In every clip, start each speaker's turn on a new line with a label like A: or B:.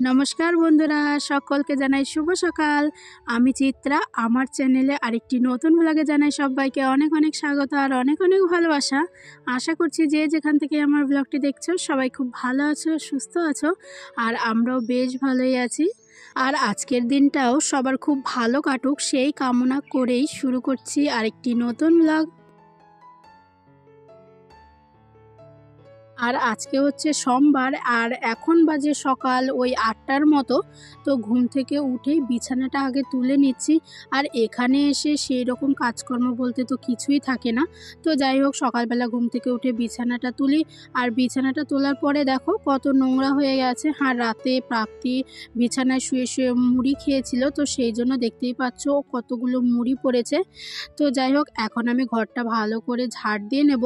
A: নমস্কার বন্ধুরা, সকলকে জানাই শুভ সকাল। আমি চিত্রা। আমার চ্যানেলে আরেকটি নতুন ব্লগে জানাই সবাইকে অনেক অনেক স্বাগত আর অনেক অনেক ভালোবাসা। আশা করছি যে যেখান থেকে আমার ব্লগটি দেখছো সবাই খুব ভালো আছো, সুস্থ আছো, আর আমরাও বেশ ভালোই আছি। আর আজকের দিনটাও সবার খুব ভালো কাটুক সেই কামনা করেই শুরু করছি আরেকটি নতুন ব্লগ। আর আজকে হচ্ছে সোমবার, আর এখন বাজে সকাল ওই 8টার মতো। তো ঘুম থেকে উঠেই বিছানাটা আগে তুলে নিচ্ছি। আর এখানে এসে সেই রকম কাজকর্ম বলতে তো কিছুই থাকে না। তো যাই হোক, সকালবেলা ঘুম থেকে উঠে বিছানাটা তুলি। আর বিছানাটা তোলার পরে দেখো কত নোংরা হয়ে গেছে। আর রাতে প্রাপ্তি বিছানায় শুয়ে শুয়ে মুড়ি খেয়েছিল, তো সেই জন্য দেখতেই পাচ্ছ কতগুলো মুড়ি পড়েছে। তো যাই হোক, এখন আমি ঘরটা ভালো করে ঝাড় দিয়ে নেব।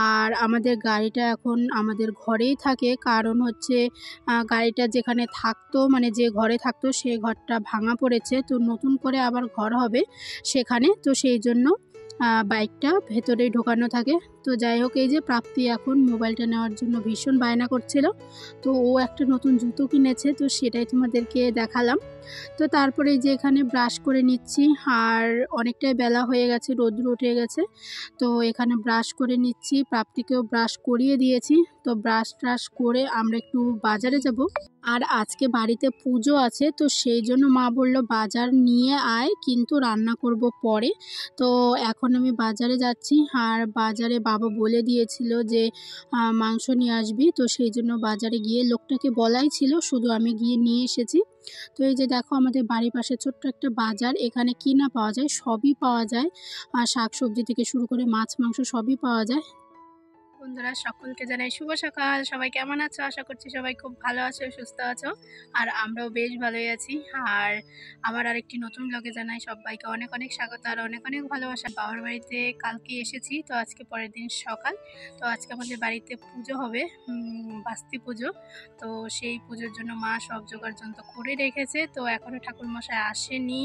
A: আর আমাদের গাড়িটা এখন আমাদের ঘরেই থাকে, কারণ হচ্ছে গাড়িটা যেখানে থাকতো, মানে যে ঘরে থাকতো সেই ঘরটা ভাঙা পড়েছে, তো নতুন করে আবার ঘর হবে সেখানে। তো সেই জন্য বাইকটা ভেতরেই ঢোকানো থাকে। তো যাই হোক, এই যে প্রাপ্তি এখন মোবাইলটা নেওয়ার জন্য ভীষণ বায়না করছিল। তো ও একটা নতুন জুতো কিনেছে, তো সেটাই তোমাদেরকে দেখালাম। তো তারপরে যে এখানে ব্রাশ করে নিচ্ছি। আর অনেকটাই বেলা হয়ে গেছে, রোদ্র উঠে গেছে। তো এখানে ব্রাশ করে নিচ্ছি, প্রাপ্তিকেও ব্রাশ করিয়ে দিয়েছি। তো ব্রাশ ট্রাশ করে আমরা একটু বাজারে যাব। আর আজকে বাড়িতে পুজো আছে, তো সেই জন্য মা বলল বাজার নিয়ে আয়, কিন্তু রান্না করব পরে। তো এখন আমি বাজারে যাচ্ছি। আর বাজারে বাবা বলে দিয়েছিল যে মাংস নিয়ে আসবি, তো সেই জন্য বাজারে গিয়ে লোকটাকে বলাই ছিল, শুধু আমি গিয়ে নিয়ে এসেছি। তো এই যে দেখো, আমাদের বাড়ির পাশে ছোট্ট একটা বাজার, এখানে কি না পাওয়া যায়, সবই পাওয়া যায়। আর শাক সবজি থেকে শুরু করে মাছ মাংস সবই পাওয়া যায়। বন্ধুরা, সকলকে জানাই শুভ সকাল। সবাই কেমন আছো? আশা করছি সবাই খুব ভালো আছো, সুস্থ আছো, আর আমরাও বেশ ভালোই আছি। আর আমার আরেকটি নতুন ব্লগে জানাই সবাইকে অনেক অনেক স্বাগত আর অনেক অনেক ভালোবাসা। বাবার বাড়িতে কালকে এসেছি, তো আজকে পরের দিন সকাল। তো আজকে আমাদের বাড়িতে পুজো হবে, বাস্তি পুজো। তো সেই পুজোর জন্য মা সব জোগাড় যন্ত্র করে রেখেছে। তো এখনো ঠাকুরমশাই আসেনি,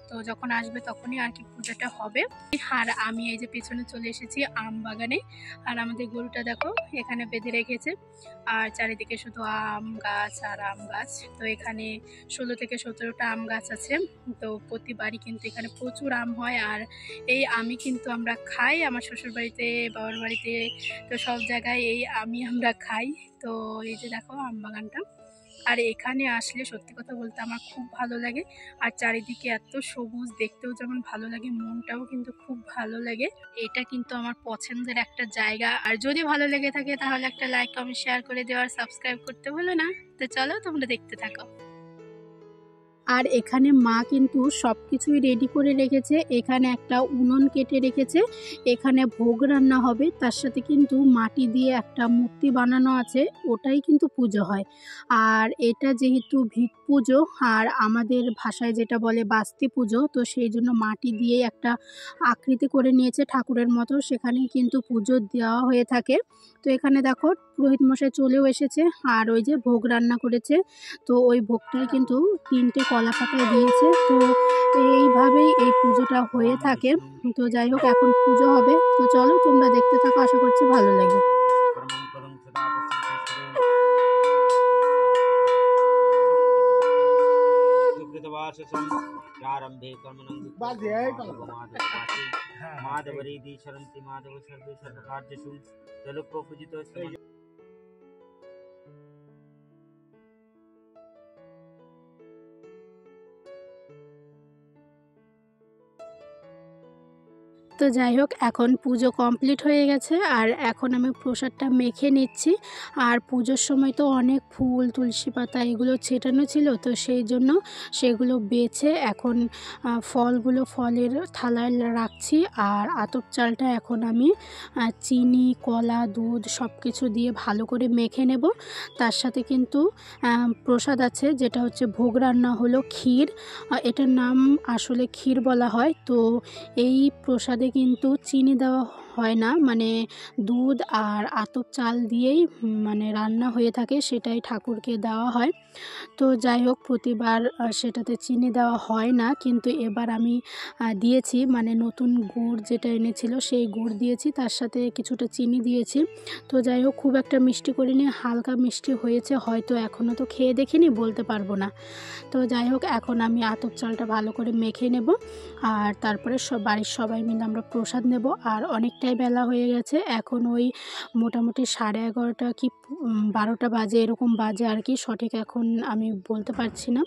A: তো যখন আসবে তখনই আর কি পুজোটা হবে। আর আমি এই যে পেছনে চলে এসেছি আম বাগানে। আর আমাদের গরুটা দেখো এখানে বেঁধে রেখেছে, আর চারিদিকে শুধু আম গাছ আর আম গাছ। তো এখানে 16 থেকে 17টা আম গাছ আছে। তো প্রতিবারই কিন্তু এখানে প্রচুর আম হয়, আর এই আমই কিন্তু আমরা খাই আমার শ্বশুর বাড়িতে, বাবার বাড়িতে, তো সব জায়গায় এই আমই আমরা খাই। তো এই যে দেখো আম বাগানটা। আর এখানে আসলে সত্যি কথা বলতে আমার খুব ভালো লাগে। আর চারিদিকে এত সবুজ, দেখতেও যেমন ভালো লাগে, মনটাও কিন্তু খুব ভালো লাগে। এটা কিন্তু আমার পছন্দের একটা জায়গা। আর যদি ভালো লেগে থাকে তাহলে একটা লাইক কমেন্ট শেয়ার করে দেওয়ার, সাবস্ক্রাইব করতে ভুলো না। তো চলো তোমরা দেখতে থাকো। আর এখানে মা কিন্তু সব কিছুই রেডি করে রেখেছে। এখানে একটা উনুন কেটে রেখেছে, এখানে ভোগ রান্না হবে। তার সাথে কিন্তু মাটি দিয়ে একটা মূর্তি বানানো আছে, ওটাই কিন্তু পুজো হয়। আর এটা যেহেতু ভিত পুজো, আর আমাদের ভাষায় যেটা বলে বাস্তি পুজো, তো সেই জন্য মাটি দিয়ে একটা আকৃতি করে নিয়েছে ঠাকুরের মতো, সেখানেই কিন্তু পুজো দেওয়া হয়ে থাকে। তো এখানে দেখো পুরোহিত মশাই চলেও এসেছে, আর ওই যে ভোগ রান্না করেছে। তো ওই ভোগটাই কিন্তু 3টে কলা পাতায় দিয়েছে। তো এইভাবেই এই পুজোটা হয়ে থাকে। তো যাই হোক, এখন পুজো হবে। তো চলো তোমরা দেখতে থাকো, আশা করছি ভালো লাগে।
B: माधवरीति शरन्ति माधव सर्वे सर्वकार्येषु जलप्रोपूजितो
A: তো যাই হোক, এখন পুজো কমপ্লিট হয়ে গেছে। আর এখন আমি প্রসাদটা মেখে নিচ্ছি। আর পুজোর সময় তো অনেক ফুল, তুলসী পাতা এগুলো ছেটানো ছিল, তো সেই জন্য সেগুলো বেছে এখন ফলগুলো ফলের থালায় রাখছি। আর আতপ চালটা এখন আমি চিনি, কলা, দুধ সব কিছু দিয়ে ভালো করে মেখে নেব। তার সাথে কিন্তু প্রসাদ আছে, যেটা হচ্ছে ভোগ রান্না হলো ক্ষীর। এটার নাম আসলে ক্ষীর বলা হয়। তো এই প্রসাদে কিন্তু চিনি দেওয়া হয় না, মানে দুধ আর আতপ চাল দিয়েই মানে রান্না হয়ে থাকে, সেটাই ঠাকুরকে দেওয়া হয়। তো যাই হোক, প্রতিবার সেটাতে চিনি দেওয়া হয় না, কিন্তু এবার আমি দিয়েছি, মানে নতুন গুড় যেটা এনেছিল সেই গুড় দিয়েছি, তার সাথে কিছুটা চিনি দিয়েছি। তো যাই হোক, খুব একটা মিষ্টি করিনি, হালকা মিষ্টি হয়েছে হয়তো, এখনও তো খেয়ে দেখিনি, বলতে পারবো না। তো যাই হোক, এখন আমি আতপ চালটা ভালো করে মেখে নেব, আর তারপরে বাড়ির সবাই মিলে আমরা প্রসাদ নেব। আর অনেকটাই বেলা হয়ে গেছে, এখন ওই মোটামুটি 11:30 কি 12টা বাজে, এরকম বাজে আর কি, সঠিক এখন আমি বলতে পারছি না।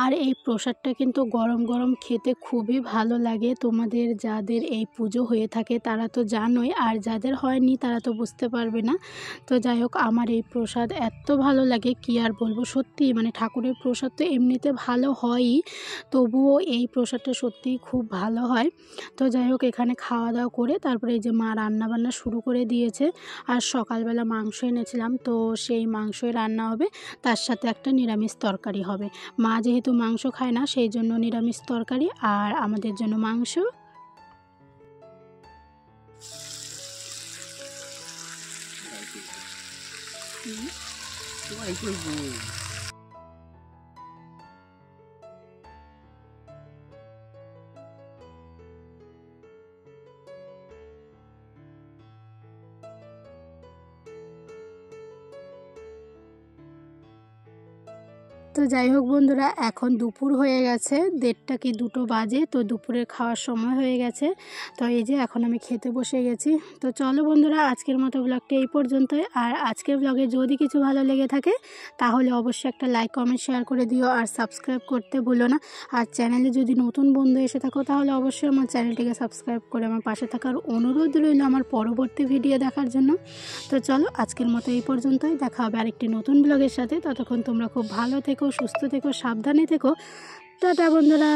A: আর এই প্রসাদটা কিন্তু গরম গরম খেতে খুবই ভালো লাগে। তোমাদের যাদের এই পুজো হয়ে থাকে তারা তো জানোই, আর যাদের হয়নি তারা তো বুঝতে পারবে না। তো যাই হোক, আমার এই প্রসাদ এত ভালো লাগে কি আর বলবো, সত্যি মানে ঠাকুরের প্রসাদ তো এমনিতে ভালো হয়ই, তবুও এই প্রসাদটা সত্যিই খুব ভালো হয়। তো যাই হোক, এখানে খাওয়া দাওয়া করে তারপরে এই যে মা রান্নাবান্না শুরু করে দিয়েছে। আর সকালবেলা মাংস এনেছিলাম, তো সেই মাংসই রান্না হবে, তার সাথে একটা নিরামিষ তরকারি হবে। মা যেহেতু মাংস খায় না, সেই জন্য নিরামিষ তরকারি, আর আমাদের জন্য মাংস। তো যাই হোক বন্ধুরা, এখন দুপুর হয়ে গেছে, 1:30 কি 2টো বাজে, তো দুপুরের খাওয়ার সময় হয়ে গেছে। তো এই যে এখন আমি খেতে বসে গেছি। তো চলো বন্ধুরা, আজকের মতো ব্লগটা এই পর্যন্তই। আর আজকের ব্লগে যদি কিছু ভালো লেগে থাকে তাহলে অবশ্যই একটা লাইক কমেন্ট শেয়ার করে দিও, আর সাবস্ক্রাইব করতে ভুলো না। আর চ্যানেলে যদি নতুন বন্ধু এসে থাকো তাহলে অবশ্যই আমার চ্যানেলটিকে সাবস্ক্রাইব করে আমার পাশে থাকার অনুরোধ রইল আমার পরবর্তী ভিডিও দেখার জন্য। তো চলো, আজকের মতো এই পর্যন্তই, দেখা হবে আরেকটি নতুন ব্লগের সাথে। ততক্ষণ তোমরা খুব ভালো থেকো, সুস্থ থেকো, সাবধানে থেকো। টাটা বন্ধুরা।